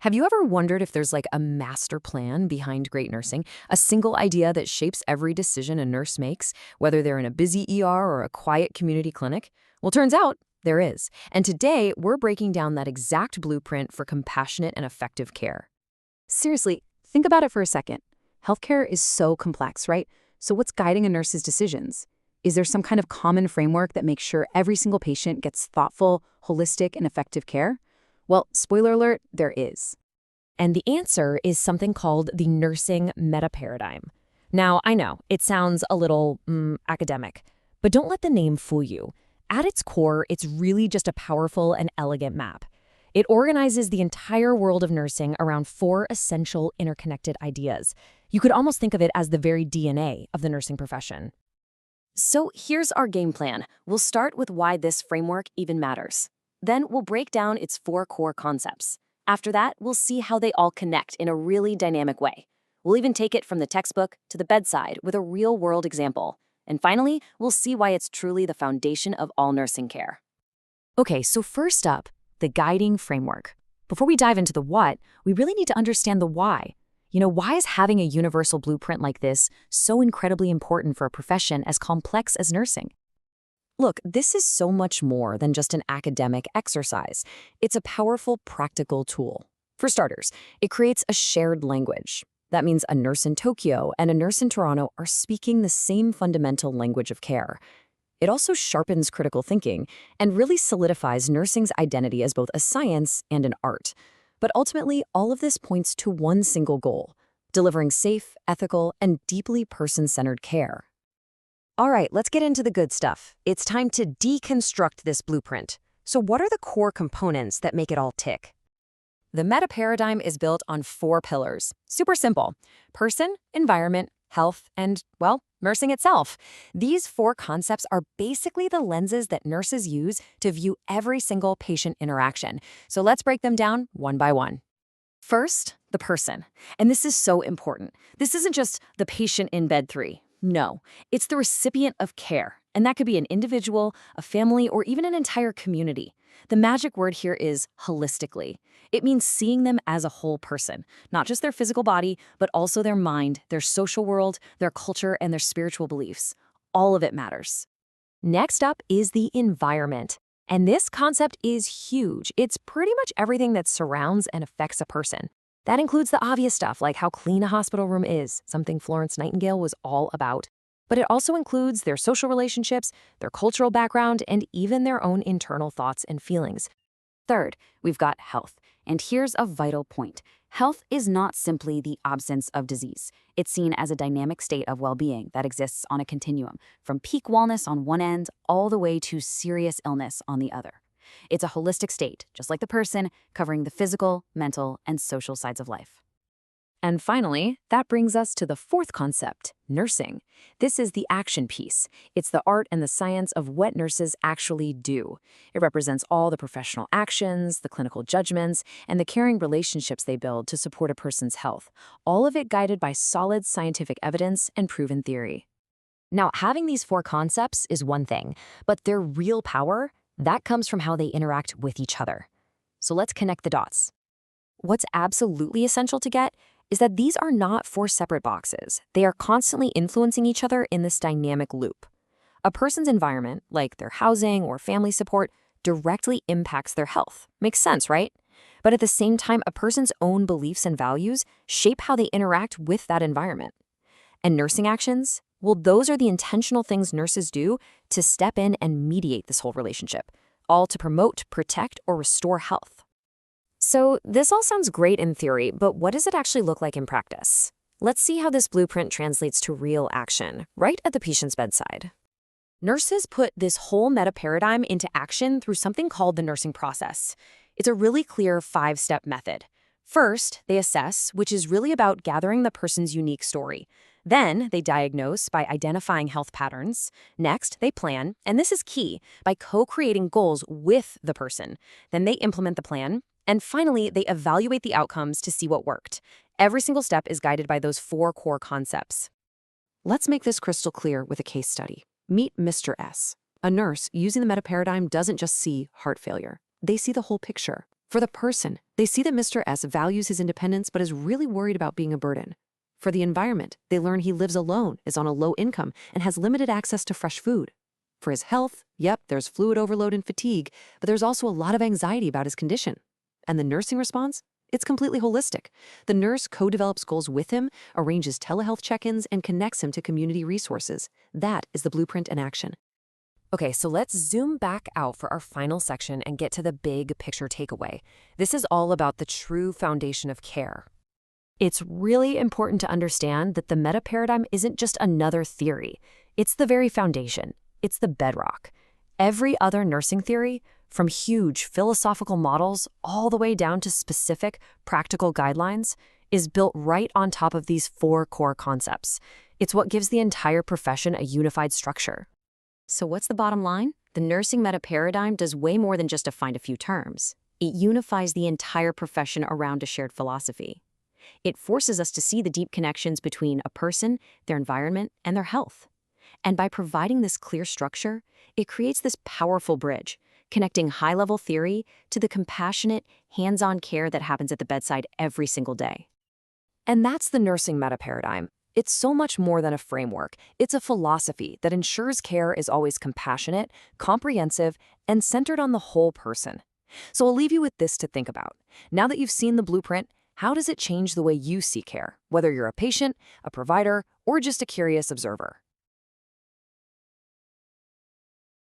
Have you ever wondered if there's like a master plan behind great nursing, a single idea that shapes every decision a nurse makes, whether they're in a busy ER or a quiet community clinic? Well, turns out there is. And today, we're breaking down that exact blueprint for compassionate and effective care. Seriously, think about it for a second. Healthcare is so complex, right? So what's guiding a nurse's decisions? Is there some kind of common framework that makes sure every single patient gets thoughtful, holistic, and effective care? Well, spoiler alert, there is. And the answer is something called the Nursing Metaparadigm. Now, I know, it sounds a little academic, but don't let the name fool you. At its core, it's really just a powerful and elegant map. It organizes the entire world of nursing around 4 essential interconnected ideas. You could almost think of it as the very DNA of the nursing profession. So here's our game plan. We'll start with why this framework even matters. Then we'll break down its 4 core concepts. After that, we'll see how they all connect in a really dynamic way. We'll even take it from the textbook to the bedside with a real-world example. And finally, we'll see why it's truly the foundation of all nursing care. Okay, so first up, the guiding framework. Before we dive into the what, we really need to understand the why. Why is having a universal blueprint like this so incredibly important for a profession as complex as nursing? Look, this is so much more than just an academic exercise. It's a powerful, practical tool. For starters, it creates a shared language. That means a nurse in Tokyo and a nurse in Toronto are speaking the same fundamental language of care. It also sharpens critical thinking and really solidifies nursing's identity as both a science and an art. But ultimately, all of this points to one single goal: delivering safe, ethical, and deeply person-centered care. All right, let's get into the good stuff. It's time to deconstruct this blueprint. So what are the core components that make it all tick? The Metaparadigm is built on 4 pillars. Super simple: person, environment, health, and, well, nursing itself. These 4 concepts are basically the lenses that nurses use to view every single patient interaction. So let's break them down one by one. First, the person. And this is so important. This isn't just the patient in bed 3. No, it's the recipient of care. And that could be an individual, a family, or even an entire community. The magic word here is holistically. It means seeing them as a whole person, not just their physical body, but also their mind, their social world, their culture, and their spiritual beliefs. All of it matters. Next up is the environment. And this concept is huge. It's pretty much everything that surrounds and affects a person. That includes the obvious stuff like how clean a hospital room is, something Florence Nightingale was all about. But it also includes their social relationships, their cultural background, and even their own internal thoughts and feelings. Third, we've got health. And here's a vital point. Health is not simply the absence of disease. It's seen as a dynamic state of well-being that exists on a continuum, from peak wellness on one end all the way to serious illness on the other. It's a holistic state, just like the person, covering the physical, mental, and social sides of life. And finally, that brings us to the 4th concept, nursing. This is the action piece. It's the art and the science of what nurses actually do. It represents all the professional actions, the clinical judgments, and the caring relationships they build to support a person's health, all of it guided by solid scientific evidence and proven theory. Now, having these 4 concepts is one thing, but their real power, that comes from how they interact with each other. So let's connect the dots. What's absolutely essential to get is that these are not 4 separate boxes. They are constantly influencing each other in this dynamic loop. A person's environment, like their housing or family support, directly impacts their health. Makes sense, right? But at the same time, a person's own beliefs and values shape how they interact with that environment. And nursing actions? Well, those are the intentional things nurses do to step in and mediate this whole relationship, all to promote, protect, or restore health. So this all sounds great in theory, but what does it actually look like in practice? Let's see how this blueprint translates to real action, right at the patient's bedside. Nurses put this whole meta-paradigm into action through something called the nursing process. It's a really clear 5-step method. First, they assess, which is really about gathering the person's unique story. Then, they diagnose by identifying health patterns. Next, they plan, and this is key, by co-creating goals with the person. Then they implement the plan. And finally, they evaluate the outcomes to see what worked. Every single step is guided by those 4 core concepts. Let's make this crystal clear with a case study. Meet Mr. S. A nurse using the meta-paradigm doesn't just see heart failure. They see the whole picture. For the person, they see that Mr. S values his independence but is really worried about being a burden. For the environment, they learn he lives alone, is on a low income, and has limited access to fresh food. For his health, yep, there's fluid overload and fatigue, but there's also a lot of anxiety about his condition. And the nursing response? It's completely holistic. The nurse co-develops goals with him, arranges telehealth check-ins, and connects him to community resources. That is the blueprint in action. Okay, so let's zoom back out for our final section and get to the big picture takeaway. This is all about the true foundation of care. It's really important to understand that the metaparadigm isn't just another theory. It's the very foundation. It's the bedrock. Every other nursing theory, from huge philosophical models all the way down to specific practical guidelines, is built right on top of these 4 core concepts. It's what gives the entire profession a unified structure. So what's the bottom line? The nursing metaparadigm does way more than just define a few terms. It unifies the entire profession around a shared philosophy. It forces us to see the deep connections between a person, their environment, and their health. And by providing this clear structure, it creates this powerful bridge, connecting high-level theory to the compassionate, hands-on care that happens at the bedside every single day. And that's the nursing metaparadigm. It's so much more than a framework. It's a philosophy that ensures care is always compassionate, comprehensive, and centered on the whole person. So I'll leave you with this to think about. Now that you've seen the blueprint, how does it change the way you see care, whether you're a patient, a provider, or just a curious observer?